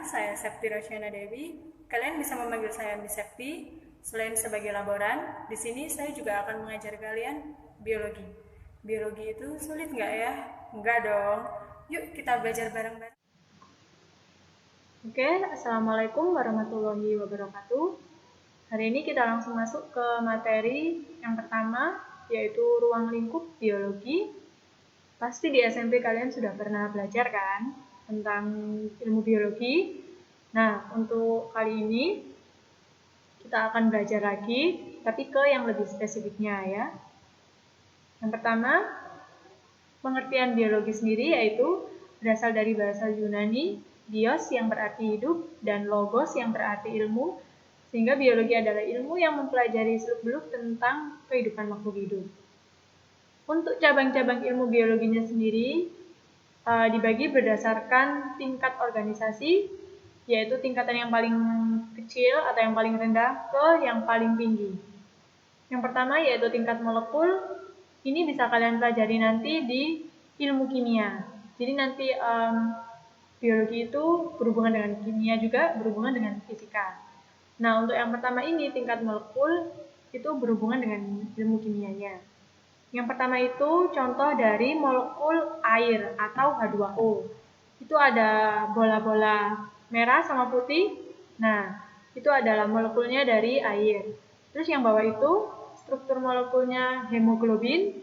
saya Septi Rosyana Dewi. Kalian bisa memanggil saya Miss Septi. Selain sebagai laboran, di sini saya juga akan mengajar kalian biologi. Biologi itu sulit nggak ya? Enggak dong. Yuk kita belajar bareng-bareng. Oke, Assalamualaikum warahmatullahi wabarakatuh. Hari ini kita langsung masuk ke materi yang pertama, yaitu ruang lingkup biologi. Pasti di SMP kalian sudah pernah belajar kan tentang ilmu biologi. Nah, untuk kali ini kita akan belajar lagi, tapi ke yang lebih spesifiknya ya. Yang pertama, pengertian biologi sendiri yaitu berasal dari bahasa Yunani, bios yang berarti hidup, dan logos yang berarti ilmu, sehingga biologi adalah ilmu yang mempelajari seluk-beluk tentang kehidupan makhluk hidup. Untuk cabang-cabang ilmu biologinya sendiri, dibagi berdasarkan tingkat organisasi, yaitu tingkatan yang paling kecil atau yang paling rendah ke yang paling tinggi. Yang pertama yaitu tingkat molekul. Ini bisa kalian pelajari nanti di ilmu kimia. Jadi nanti biologi itu berhubungan dengan kimia juga, berhubungan dengan fisika. Nah, untuk yang pertama ini tingkat molekul itu berhubungan dengan ilmu kimianya. Yang pertama itu contoh dari molekul air atau H2O. Itu ada bola-bola merah sama putih. Nah, itu adalah molekulnya dari air. Terus yang bawah itu struktur molekulnya hemoglobin.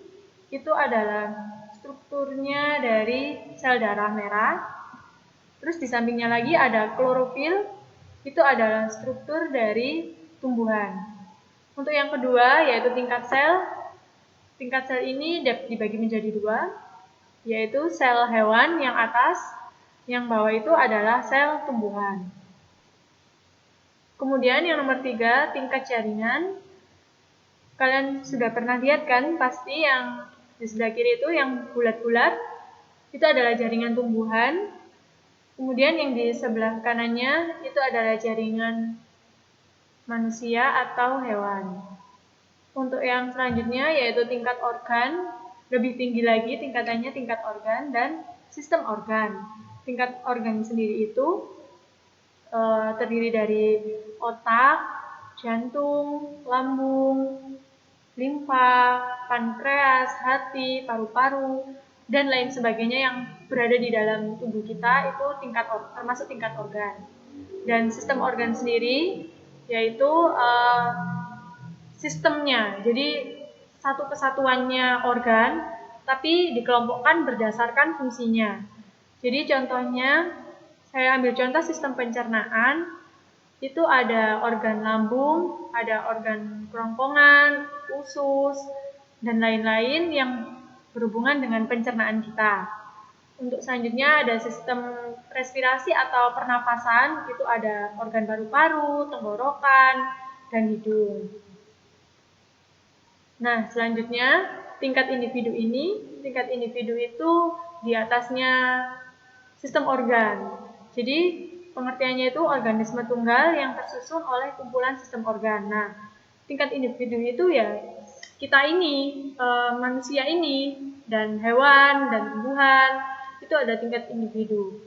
Itu adalah strukturnya dari sel darah merah. Terus di sampingnya lagi ada klorofil. Itu adalah struktur dari tumbuhan. Untuk yang kedua yaitu tingkat sel. Tingkat sel ini dibagi menjadi dua, yaitu sel hewan yang atas, yang bawah itu adalah sel tumbuhan. Kemudian yang nomor 3, tingkat jaringan. Kalian sudah pernah lihat kan, pasti yang di sebelah kiri itu yang bulat-bulat, itu adalah jaringan tumbuhan. Kemudian yang di sebelah kanannya itu adalah jaringan manusia atau hewan. Untuk yang selanjutnya yaitu tingkat organ, lebih tinggi lagi tingkatannya tingkat organ dan sistem organ. Tingkat organ sendiri itu terdiri dari otak, jantung, lambung, limfa, pankreas, hati, paru-paru, dan lain sebagainya yang berada di dalam tubuh kita itu termasuk tingkat organ. Dan sistem organ sendiri yaitu sistemnya. Jadi satu kesatuannya organ, tapi dikelompokkan berdasarkan fungsinya. Jadi contohnya, saya ambil contoh sistem pencernaan, itu ada organ lambung, ada organ kerongkongan, usus, dan lain-lain yang berhubungan dengan pencernaan kita. Untuk selanjutnya ada sistem respirasi atau pernapasan, itu ada organ paru-paru, tenggorokan, dan hidung. Nah, selanjutnya tingkat individu itu di atasnya sistem organ. Jadi, pengertiannya itu organisme tunggal yang tersusun oleh kumpulan sistem organ. Nah, tingkat individu itu ya kita ini, manusia ini, dan hewan, dan tumbuhan, itu ada tingkat individu.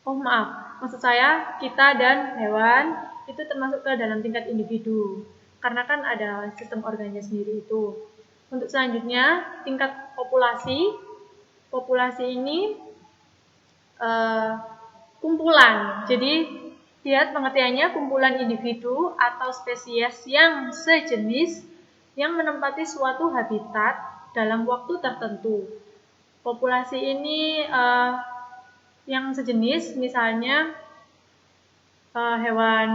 Oh maaf, maksud saya kita dan hewan itu termasuk ke dalam tingkat individu. Karena kan ada sistem organnya sendiri itu. Untuk selanjutnya, tingkat populasi. Populasi ini kumpulan. Jadi, lihat pengertiannya kumpulan individu atau spesies yang sejenis yang menempati suatu habitat dalam waktu tertentu. Populasi ini yang sejenis, misalnya hewan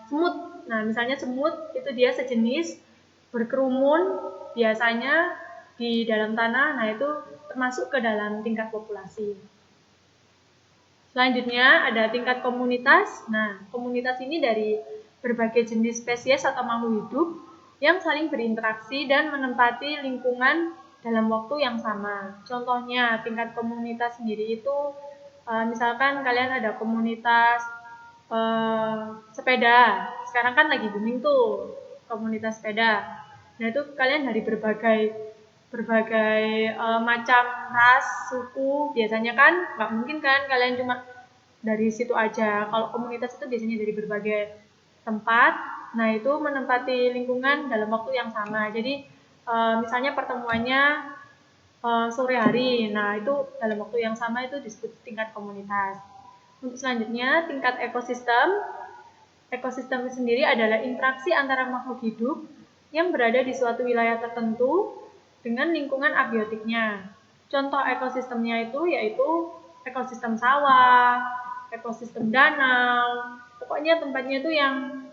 semut. Nah, misalnya semut itu dia sejenis berkerumun biasanya di dalam tanah. Nah, itu termasuk ke dalam tingkat populasi. Selanjutnya ada tingkat komunitas. Nah, komunitas ini dari berbagai jenis spesies atau makhluk hidup yang saling berinteraksi dan menempati lingkungan dalam waktu yang sama. Contohnya, tingkat komunitas sendiri itu misalkan kalian ada komunitas sepeda. Sekarang kan lagi booming tuh komunitas sepeda. Nah, itu kalian dari berbagai macam ras, suku. Biasanya kan nggak mungkin kan kalian cuma dari situ aja. Kalau komunitas itu biasanya dari berbagai tempat. Nah, itu menempati lingkungan dalam waktu yang sama. Jadi, misalnya pertemuannya sore hari. Nah, itu dalam waktu yang sama itu disebut tingkat komunitas. Untuk selanjutnya, tingkat ekosistem. Ekosistem sendiri adalah interaksi antara makhluk hidup yang berada di suatu wilayah tertentu dengan lingkungan abiotiknya. Contoh ekosistemnya itu yaitu ekosistem sawah, ekosistem danau, pokoknya tempatnya itu yang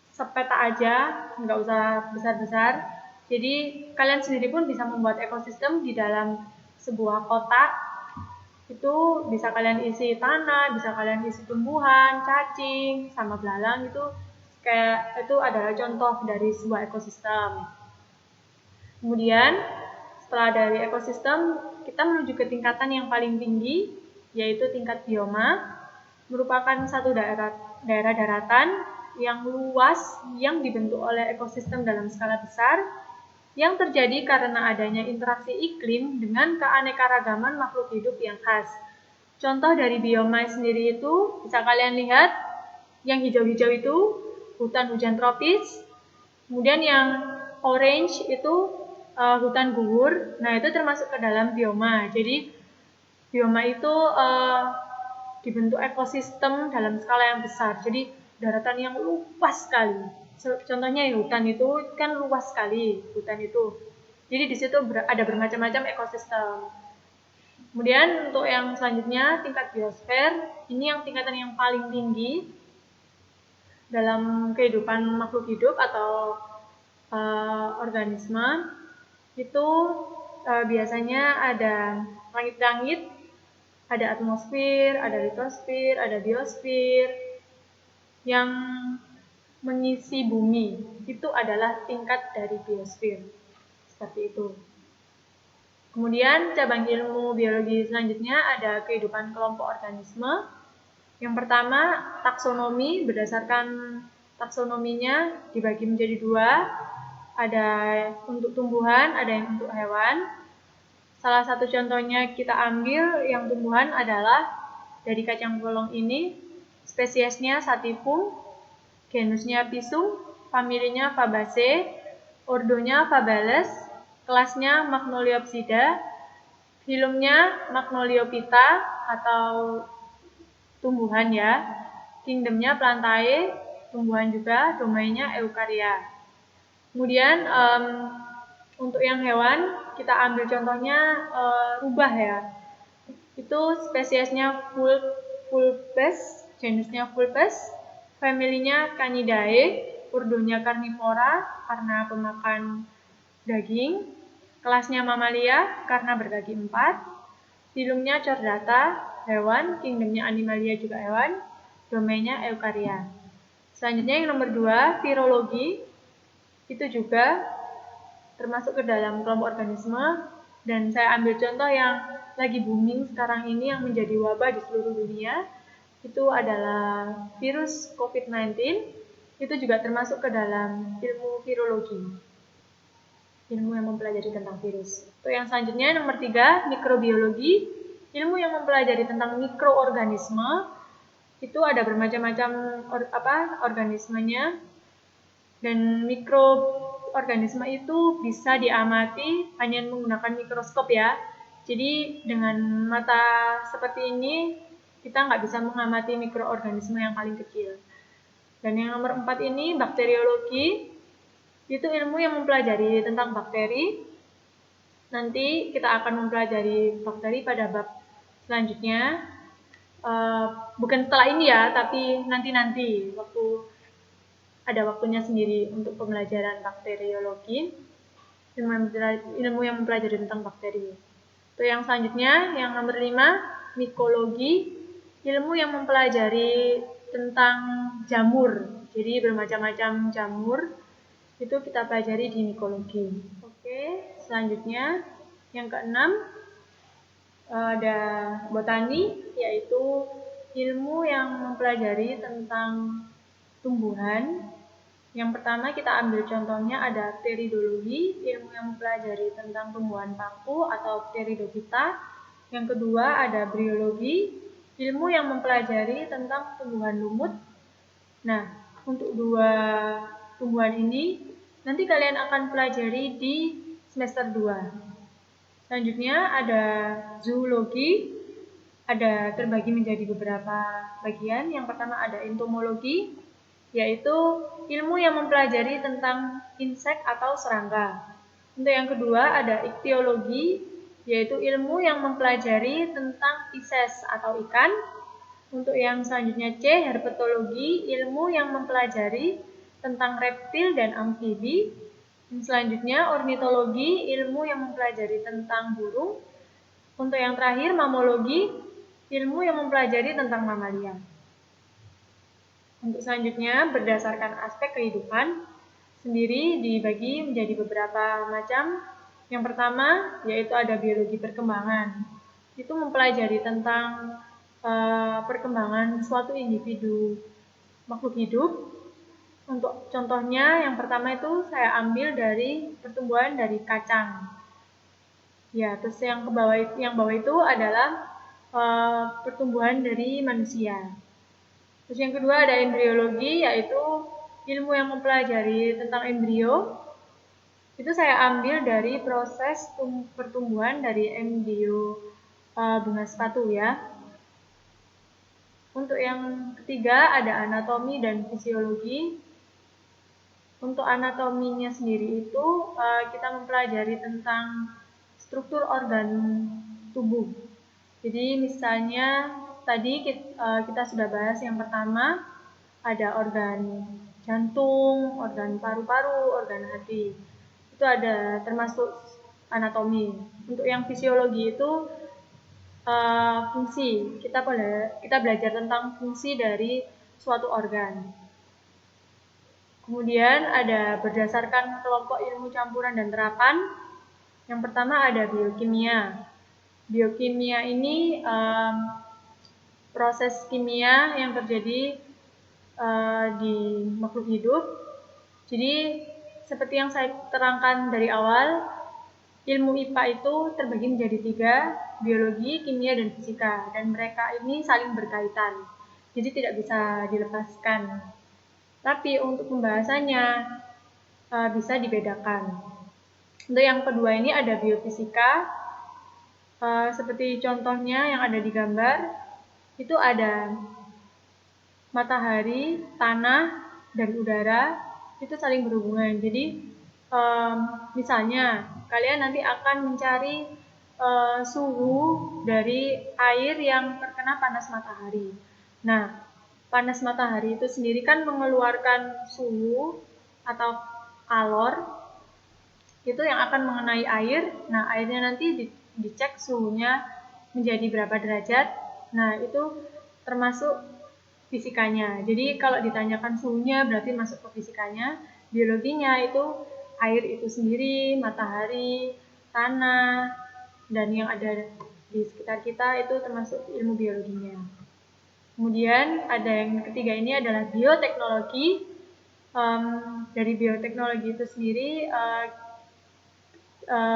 sepeta aja, nggak usah besar-besar. Jadi kalian sendiri pun bisa membuat ekosistem di dalam sebuah kotak. Itu bisa kalian isi tanah, bisa kalian isi tumbuhan, cacing, sama belalang. Itu adalah contoh dari sebuah ekosistem. Kemudian setelah dari ekosistem, kita menuju ke tingkatan yang paling tinggi, yaitu tingkat bioma, merupakan satu daerah daratan yang luas yang dibentuk oleh ekosistem dalam skala besar yang terjadi karena adanya interaksi iklim dengan keanekaragaman makhluk hidup yang khas. Contoh dari bioma sendiri itu bisa kalian lihat yang hijau-hijau itu hutan hujan tropis, kemudian yang orange itu hutan gugur. Nah, itu termasuk ke dalam bioma. Jadi bioma itu dibentuk ekosistem dalam skala yang besar. Jadi daratan yang luas sekali. Contohnya hutan itu kan luas sekali, hutan itu. Jadi di situ ada bermacam-macam ekosistem. Kemudian untuk yang selanjutnya tingkat biosfer, ini yang tingkatan yang paling tinggi dalam kehidupan makhluk hidup atau organisme. Itu biasanya ada langit-langit, ada atmosfer, ada litosfer, ada biosfer yang mengisi bumi. Itu adalah tingkat dari biosfer. Seperti itu. Kemudian cabang ilmu biologi selanjutnya ada kehidupan kelompok organisme. Yang pertama, taksonomi. Berdasarkan taksonominya dibagi menjadi dua. Ada untuk tumbuhan, ada yang untuk hewan. Salah satu contohnya kita ambil yang tumbuhan adalah dari kacang polong ini, spesiesnya Sativum, genusnya Pisum, familinya Fabaceae, ordonya Fabales, kelasnya Magnoliopsida, filumnya Magnoliophyta atau tumbuhan ya, kingdomnya Plantae, tumbuhan juga, domainnya Eukarya. Kemudian untuk yang hewan, kita ambil contohnya rubah ya. Itu spesiesnya Vulpes, genusnya Vulpes, familinya Canidae, ordonya Carnivora karena pemakan daging, kelasnya Mamalia karena berkaki 4, filumnya Chordata, hewan, kingdomnya Animalia juga hewan, domainnya Eukarya. Selanjutnya yang nomor 2, virologi, itu juga termasuk ke dalam kelompok organisme, dan saya ambil contoh yang lagi booming sekarang ini yang menjadi wabah di seluruh dunia, itu adalah virus COVID-19, itu juga termasuk ke dalam ilmu virologi, ilmu yang mempelajari tentang virus. Untuk yang selanjutnya, nomor 3, mikrobiologi, ilmu yang mempelajari tentang mikroorganisme. Itu ada bermacam-macam organismenya, dan mikroorganisme itu bisa diamati hanya menggunakan mikroskop ya. Jadi dengan mata seperti ini, kita nggak bisa mengamati mikroorganisme yang paling kecil. Dan yang nomor 4 ini, bakteriologi, itu ilmu yang mempelajari tentang bakteri. Nanti kita akan mempelajari bakteri pada bab selanjutnya. Bukan setelah ini ya, tapi nanti waktu ada waktunya sendiri untuk pembelajaran bakteriologi, ilmu yang mempelajari tentang bakteri. Untuk yang selanjutnya, yang nomor 5, mikologi, ilmu yang mempelajari tentang jamur. Jadi bermacam-macam jamur, itu kita pelajari di mikologi. Oke, selanjutnya yang keenam, ada botani, yaitu ilmu yang mempelajari tentang tumbuhan. Yang pertama kita ambil contohnya ada pteridologi, ilmu yang mempelajari tentang tumbuhan paku atau pteridophyta. Yang kedua ada briologi, ilmu yang mempelajari tentang tumbuhan lumut. Nah, untuk dua tumbuhan ini nanti kalian akan pelajari di semester 2. Selanjutnya ada zoologi, ada terbagi menjadi beberapa bagian. Yang pertama ada entomologi, yaitu ilmu yang mempelajari tentang insek atau serangga. Untuk yang kedua ada ichtyologi, yaitu ilmu yang mempelajari tentang ises atau ikan. Untuk yang selanjutnya C, herpetologi, ilmu yang mempelajari tentang reptil dan amfibi. Yang selanjutnya ornitologi, ilmu yang mempelajari tentang burung. Untuk yang terakhir mammalogi, ilmu yang mempelajari tentang mamalia. Untuk selanjutnya berdasarkan aspek kehidupan sendiri dibagi menjadi beberapa macam. Yang pertama yaitu ada biologi perkembangan. Itu mempelajari tentang perkembangan suatu individu makhluk hidup. Untuk contohnya yang pertama itu saya ambil dari pertumbuhan dari kacang. Ya, terus yang bawah itu adalah pertumbuhan dari manusia. Terus yang kedua ada embriologi, yaitu ilmu yang mempelajari tentang embrio. Itu saya ambil dari proses pertumbuhan dari embrio bunga sepatu ya. Untuk yang ketiga ada anatomi dan fisiologi. Untuk anatominya sendiri itu kita mempelajari tentang struktur organ tubuh. Jadi misalnya tadi kita sudah bahas yang pertama ada organ jantung, organ paru-paru, organ hati. Itu ada termasuk anatomi. Untuk yang fisiologi itu fungsi. Kita belajar tentang fungsi dari suatu organ. Kemudian ada berdasarkan kelompok ilmu campuran dan terapan. Yang pertama ada biokimia. Biokimia ini proses kimia yang terjadi di makhluk hidup. Jadi seperti yang saya terangkan dari awal, ilmu IPA itu terbagi menjadi 3, biologi, kimia, dan fisika. Dan mereka ini saling berkaitan, jadi tidak bisa dilepaskan. Tapi untuk pembahasannya bisa dibedakan. Untuk yang kedua ini ada biofisika, seperti contohnya yang ada di gambar, itu ada matahari, tanah, dan udara, itu saling berhubungan. Jadi misalnya kalian nanti akan mencari suhu dari air yang terkena panas matahari. Nah, panas matahari itu sendiri kan mengeluarkan suhu atau kalor itu yang akan mengenai air. Nah, airnya nanti dicek suhunya menjadi berapa derajat. Nah, itu termasuk fisikanya. Jadi kalau ditanyakan suhunya berarti masuk ke fisikanya. Biologinya itu air itu sendiri, matahari, tanah, dan yang ada di sekitar kita itu termasuk ilmu biologinya. Kemudian ada yang ketiga ini adalah bioteknologi. Dari bioteknologi itu sendiri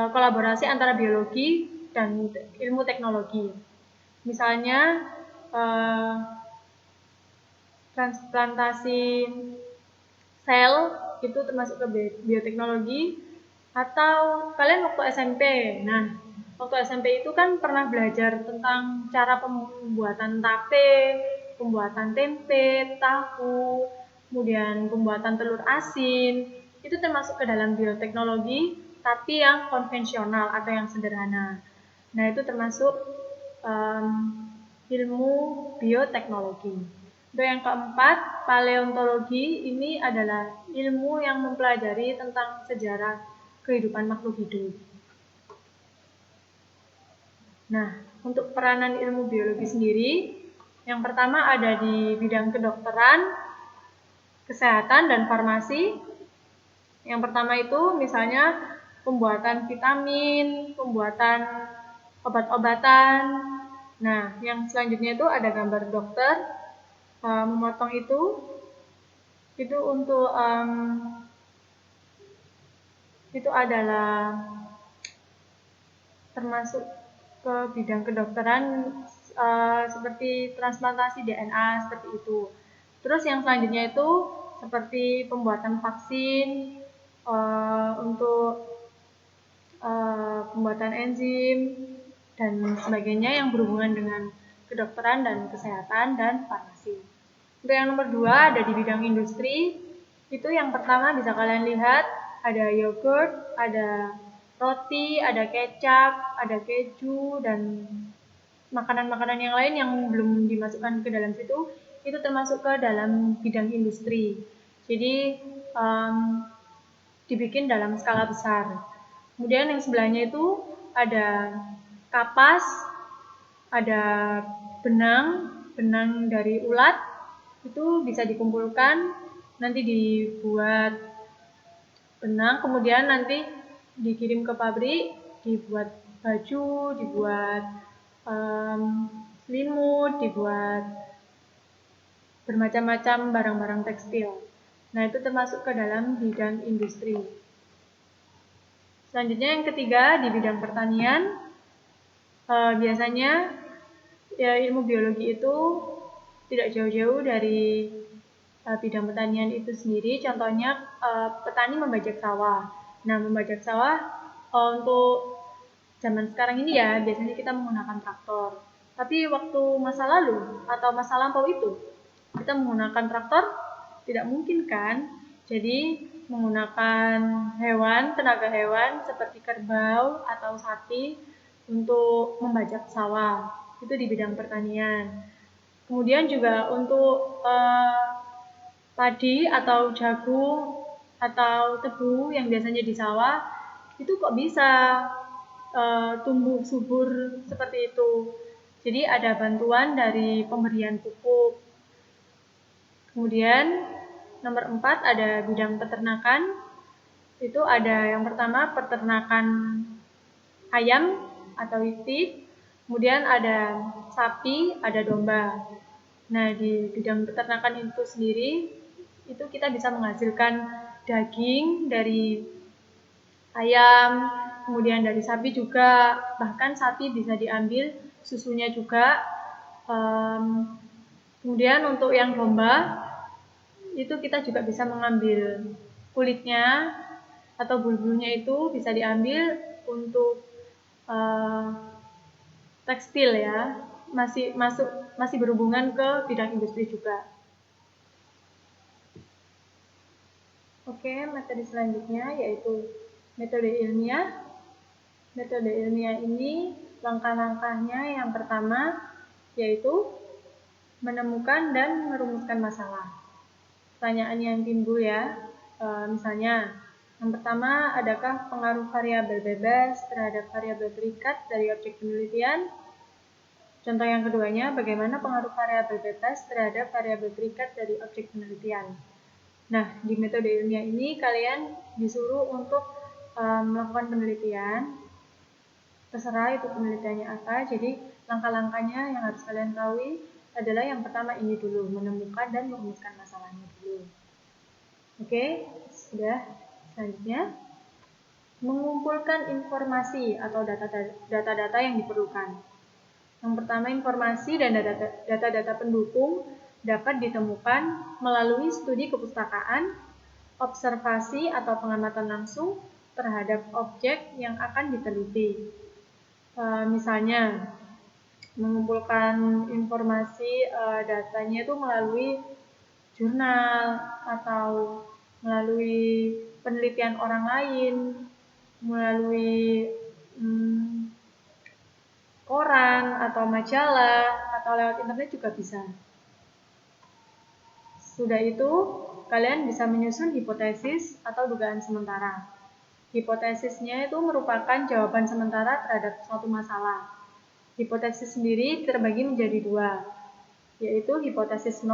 kolaborasi antara biologi dan ilmu teknologi. Misalnya transplantasi sel itu termasuk ke bioteknologi. Atau kalian waktu SMP, nah waktu SMP itu kan pernah belajar tentang cara pembuatan tape, pembuatan tempe, tahu, kemudian pembuatan telur asin. Itu termasuk ke dalam bioteknologi, tapi yang konvensional atau yang sederhana. Nah itu termasuk ilmu bioteknologi. Untuk yang keempat, paleontologi ini adalah ilmu yang mempelajari tentang sejarah kehidupan makhluk hidup. Nah, untuk peranan ilmu biologi sendiri, yang pertama ada di bidang kedokteran, kesehatan, dan farmasi. Yang pertama itu misalnya pembuatan vitamin, pembuatan obat-obatan. Nah, yang selanjutnya itu ada gambar dokter, memotong itu untuk itu adalah termasuk ke bidang kedokteran seperti transplantasi DNA seperti itu. Terus yang selanjutnya itu seperti pembuatan vaksin untuk pembuatan enzim dan sebagainya yang berhubungan dengan kedokteran dan kesehatan dan farmasi. Untuk yang nomor 2 ada di bidang industri. Itu yang pertama bisa kalian lihat ada yogurt, ada roti, ada kecap, ada keju, dan makanan-makanan yang lain yang belum dimasukkan ke dalam situ, itu termasuk ke dalam bidang industri. Jadi dibikin dalam skala besar. Kemudian yang sebelahnya itu ada kapas, ada benang dari ulat, itu bisa dikumpulkan, nanti dibuat benang, kemudian nanti dikirim ke pabrik, dibuat baju, dibuat selimut, dibuat bermacam-macam barang-barang tekstil. Nah, itu termasuk ke dalam bidang industri. Selanjutnya yang ketiga di bidang pertanian, biasanya ya, ilmu biologi itu tidak jauh-jauh dari bidang pertanian itu sendiri. Contohnya petani membajak sawah. Nah, membajak sawah untuk zaman sekarang ini ya biasanya kita menggunakan traktor. Tapi waktu masa lalu atau masa lampau itu kita menggunakan traktor tidak mungkin kan? Jadi menggunakan tenaga hewan seperti kerbau atau sapi untuk membajak sawah. Itu di bidang pertanian. Kemudian juga untuk padi atau jagung atau tebu yang biasanya di sawah, itu kok bisa tumbuh subur seperti itu. Jadi ada bantuan dari pemberian pupuk. Kemudian nomor 4 ada bidang peternakan. Itu ada yang pertama peternakan ayam atau itik, kemudian ada sapi, ada domba. Nah, di bidang peternakan itu sendiri, itu kita bisa menghasilkan daging dari ayam, kemudian dari sapi juga, bahkan sapi bisa diambil susunya juga. Kemudian untuk yang domba, itu kita juga bisa mengambil kulitnya atau bulu-bulunya itu bisa diambil untuk tekstil ya, masih berhubungan ke bidang industri juga. Oke, materi selanjutnya yaitu metode ilmiah. Metode ilmiah ini langkah-langkahnya yang pertama yaitu menemukan dan merumuskan masalah. Pertanyaan yang timbul ya, misalnya yang pertama, adakah pengaruh variabel bebas terhadap variabel terikat dari objek penelitian? Contoh yang keduanya, bagaimana pengaruh variabel bebas terhadap variabel terikat dari objek penelitian? Nah, di metode ilmiah ini kalian disuruh untuk melakukan penelitian, terserah itu penelitiannya apa. Jadi langkah-langkahnya yang harus kalian tahu adalah yang pertama ini dulu, menemukan dan merumuskan masalahnya dulu. Oke, sudah. Selanjutnya, mengumpulkan informasi atau data-data yang diperlukan. Yang pertama, informasi dan data-data pendukung dapat ditemukan melalui studi kepustakaan, observasi atau pengamatan langsung terhadap objek yang akan diteliti. Misalnya, mengumpulkan informasi datanya itu melalui jurnal atau melalui penelitian orang lain, melalui koran atau majalah atau lewat internet juga bisa. Sudah itu, kalian bisa menyusun hipotesis atau dugaan sementara. Hipotesisnya itu merupakan jawaban sementara terhadap suatu masalah. Hipotesis sendiri terbagi menjadi dua, yaitu hipotesis 0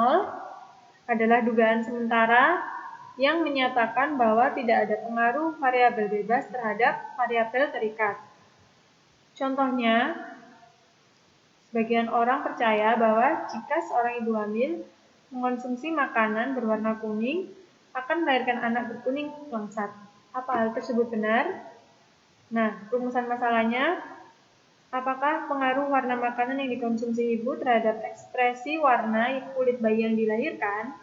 adalah dugaan sementara yang menyatakan bahwa tidak ada pengaruh variabel bebas terhadap variabel terikat. Contohnya, sebagian orang percaya bahwa jika seorang ibu hamil mengonsumsi makanan berwarna kuning akan melahirkan anak berkuning langsat. Apa hal tersebut benar? Nah, rumusan masalahnya, Apakah pengaruh warna makanan yang dikonsumsi ibu terhadap ekspresi warna kulit bayi yang dilahirkan?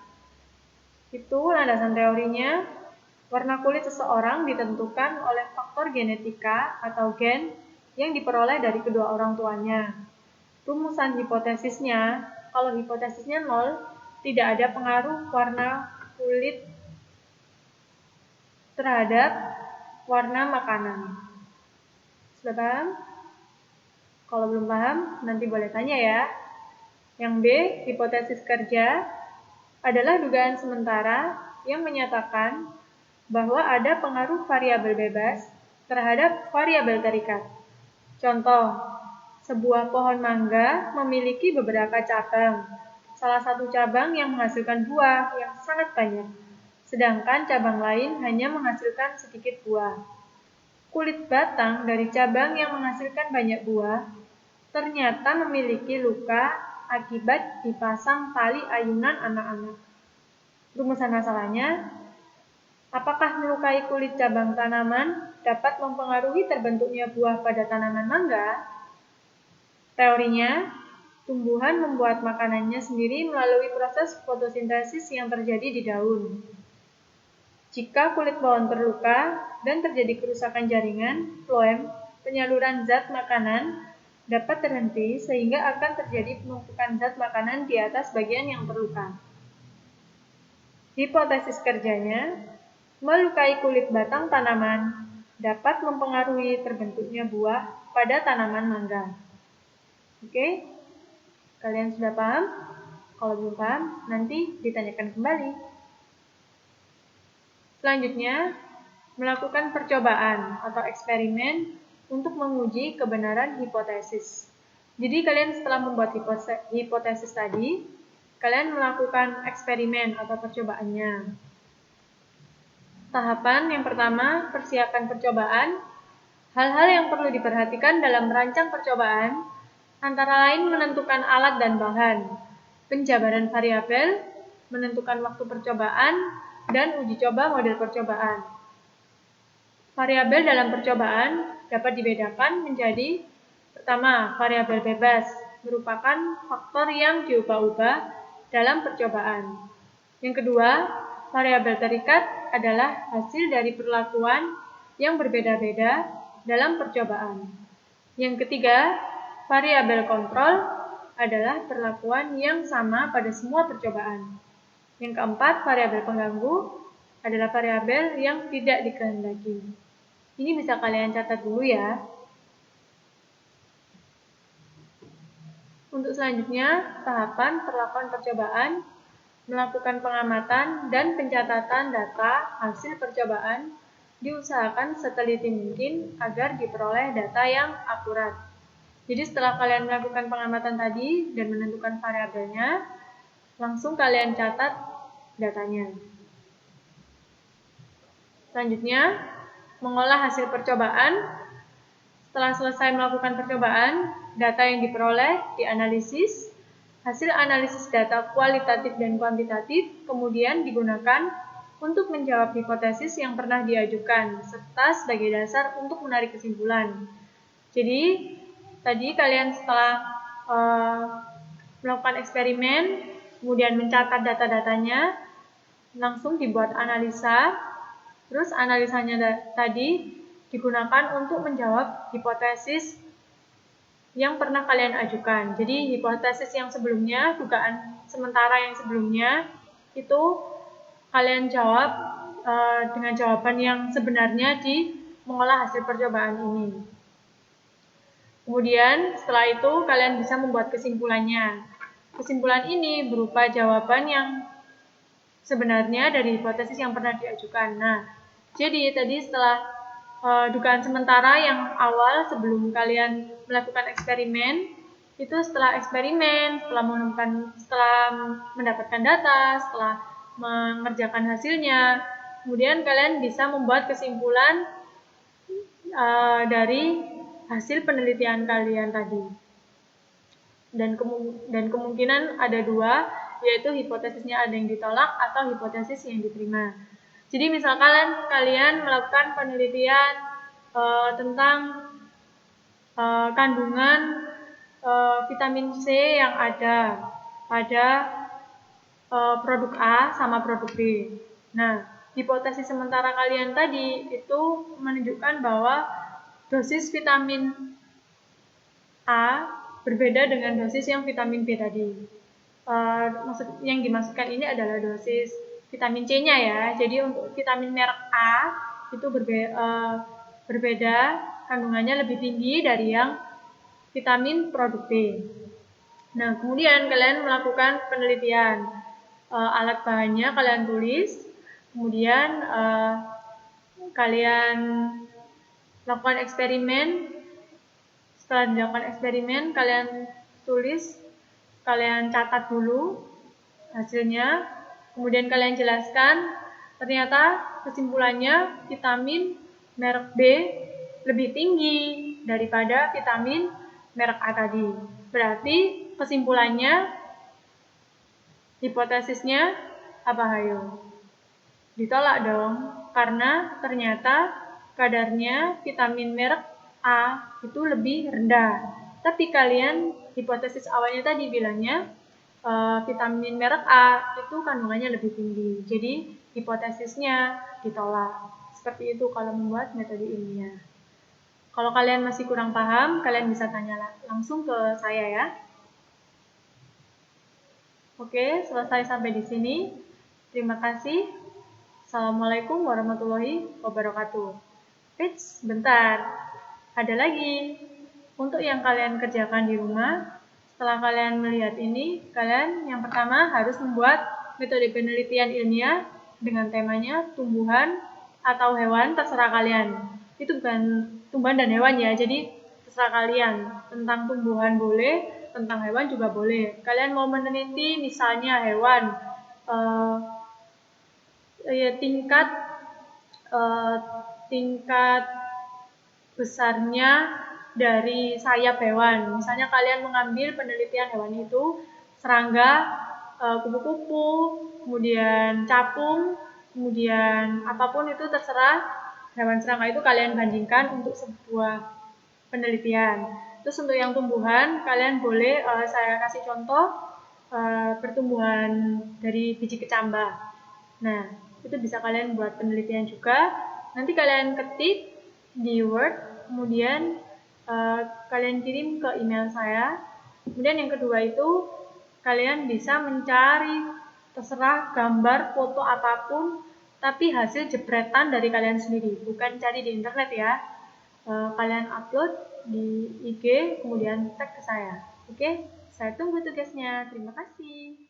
Itu landasan teorinya, warna kulit seseorang ditentukan oleh faktor genetika atau gen yang diperoleh dari kedua orang tuanya. Rumusan hipotesisnya, kalau hipotesisnya 0, tidak ada pengaruh warna kulit terhadap warna makanan. Sudah paham? Kalau belum paham, nanti boleh tanya ya. Yang B, hipotesis kerja, adalah dugaan sementara yang menyatakan bahwa ada pengaruh variabel bebas terhadap variabel terikat. Contoh, sebuah pohon mangga memiliki beberapa cabang. Salah satu cabang yang menghasilkan buah yang sangat banyak, sedangkan cabang lain hanya menghasilkan sedikit buah. Kulit batang dari cabang yang menghasilkan banyak buah ternyata memiliki luka akibat dipasang tali ayunan anak-anak. Rumusan masalahnya, apakah melukai kulit cabang tanaman dapat mempengaruhi terbentuknya buah pada tanaman mangga? Teorinya, tumbuhan membuat makanannya sendiri melalui proses fotosintesis yang terjadi di daun. Jika kulit pohon terluka dan terjadi kerusakan jaringan, floem, penyaluran zat makanan dapat terhenti sehingga akan terjadi penumpukan zat makanan di atas bagian yang terluka. Hipotesis kerjanya, melukai kulit batang tanaman dapat mempengaruhi terbentuknya buah pada tanaman mangga. Oke? Kalian sudah paham? Kalau belum paham, nanti ditanyakan kembali. Selanjutnya, melakukan percobaan atau eksperimen untuk menguji kebenaran hipotesis. Jadi kalian setelah membuat hipotesis tadi, kalian melakukan eksperimen atau percobaannya. Tahapan yang pertama, persiapan percobaan. Hal-hal yang perlu diperhatikan dalam merancang percobaan, antara lain menentukan alat dan bahan, penjabaran variabel, menentukan waktu percobaan, dan uji coba model percobaan. Variabel dalam percobaan dapat dibedakan menjadi pertama, variabel bebas merupakan faktor yang diubah-ubah dalam percobaan. Yang kedua, variabel terikat adalah hasil dari perlakuan yang berbeda-beda dalam percobaan. Yang ketiga, variabel kontrol adalah perlakuan yang sama pada semua percobaan. Yang keempat, variabel pengganggu adalah variabel yang tidak dikehendaki. Ini bisa kalian catat dulu ya. Untuk selanjutnya, tahapan perlakuan percobaan, melakukan pengamatan dan pencatatan data hasil percobaan diusahakan seteliti mungkin agar diperoleh data yang akurat. Jadi setelah kalian melakukan pengamatan tadi dan menentukan variabelnya, langsung kalian catat datanya. Selanjutnya, mengolah hasil percobaan. Setelah selesai melakukan percobaan, data yang diperoleh dianalisis. Hasil analisis data kualitatif dan kuantitatif kemudian digunakan untuk menjawab hipotesis yang pernah diajukan, serta sebagai dasar untuk menarik kesimpulan. Jadi, tadi kalian setelah melakukan eksperimen, kemudian mencatat data-datanya, langsung dibuat analisa. Terus analisanya tadi digunakan untuk menjawab hipotesis yang pernah kalian ajukan. Jadi hipotesis yang sebelumnya, dugaan sementara yang sebelumnya, itu kalian jawab dengan jawaban yang sebenarnya di mengolah hasil percobaan ini. Kemudian setelah itu kalian bisa membuat kesimpulannya. Kesimpulan ini berupa jawaban yang sebenarnya dari hipotesis yang pernah diajukan. Nah, jadi tadi setelah dugaan sementara yang awal sebelum kalian melakukan eksperimen, itu setelah eksperimen, setelah mendapatkan data, setelah mengerjakan hasilnya, kemudian kalian bisa membuat kesimpulan dari hasil penelitian kalian tadi. Dan kemungkinan ada dua, yaitu hipotesisnya ada yang ditolak atau hipotesis yang diterima. Jadi misalkan kalian melakukan penelitian tentang kandungan vitamin C yang ada pada produk A sama produk B. Nah, hipotesis sementara kalian tadi itu menunjukkan bahwa dosis vitamin A berbeda dengan dosis yang vitamin B tadi. Yang dimaksudkan ini adalah dosis vitamin C-nya ya. Jadi untuk vitamin merek A itu berbeda, kandungannya lebih tinggi dari yang vitamin produk B. Nah, kemudian kalian melakukan penelitian. Alat bahannya kalian tulis, kemudian kalian lakukan eksperimen. Setelah dilakukan eksperimen, kalian tulis, kalian catat dulu hasilnya, kemudian kalian jelaskan, ternyata kesimpulannya vitamin merek B lebih tinggi daripada vitamin merek A tadi. Berarti kesimpulannya, hipotesisnya apa hayo? Ditolak dong, karena ternyata kadarnya vitamin merek A itu lebih rendah. Tapi kalian hipotesis awalnya tadi bilangnya vitamin merek A itu kandungannya lebih tinggi. Jadi hipotesisnya ditolak. Seperti itu kalau membuat metode ilmiah. Kalau kalian masih kurang paham, kalian bisa tanya langsung ke saya ya. Oke, selesai sampai di sini. Terima kasih. Assalamualaikum warahmatullahi wabarakatuh. Eits, bentar. Ada lagi. Untuk yang kalian kerjakan di rumah, setelah kalian melihat ini, kalian yang pertama harus membuat metode penelitian ilmiah dengan temanya tumbuhan atau hewan, terserah kalian. Itu bukan tumbuhan dan hewan ya, jadi terserah kalian. Tentang tumbuhan boleh, tentang hewan juga boleh. Kalian mau meneliti misalnya hewan, tingkat besarnya dari sayap hewan. Misalnya kalian mengambil penelitian hewan itu serangga, kupu-kupu, kemudian capung, kemudian apapun itu terserah hewan serangga itu kalian bandingkan untuk sebuah penelitian. Terus untuk yang tumbuhan, kalian boleh saya kasih contoh pertumbuhan dari biji kecambah. Nah, itu bisa kalian buat penelitian juga. Nanti kalian ketik di Word, kemudian kalian kirim ke email saya. Kemudian yang kedua itu kalian bisa mencari terserah gambar, foto apapun, tapi hasil jepretan dari kalian sendiri, bukan cari di internet ya. Kalian upload di IG, kemudian tag ke saya. Oke, saya tunggu tugasnya. Terima kasih.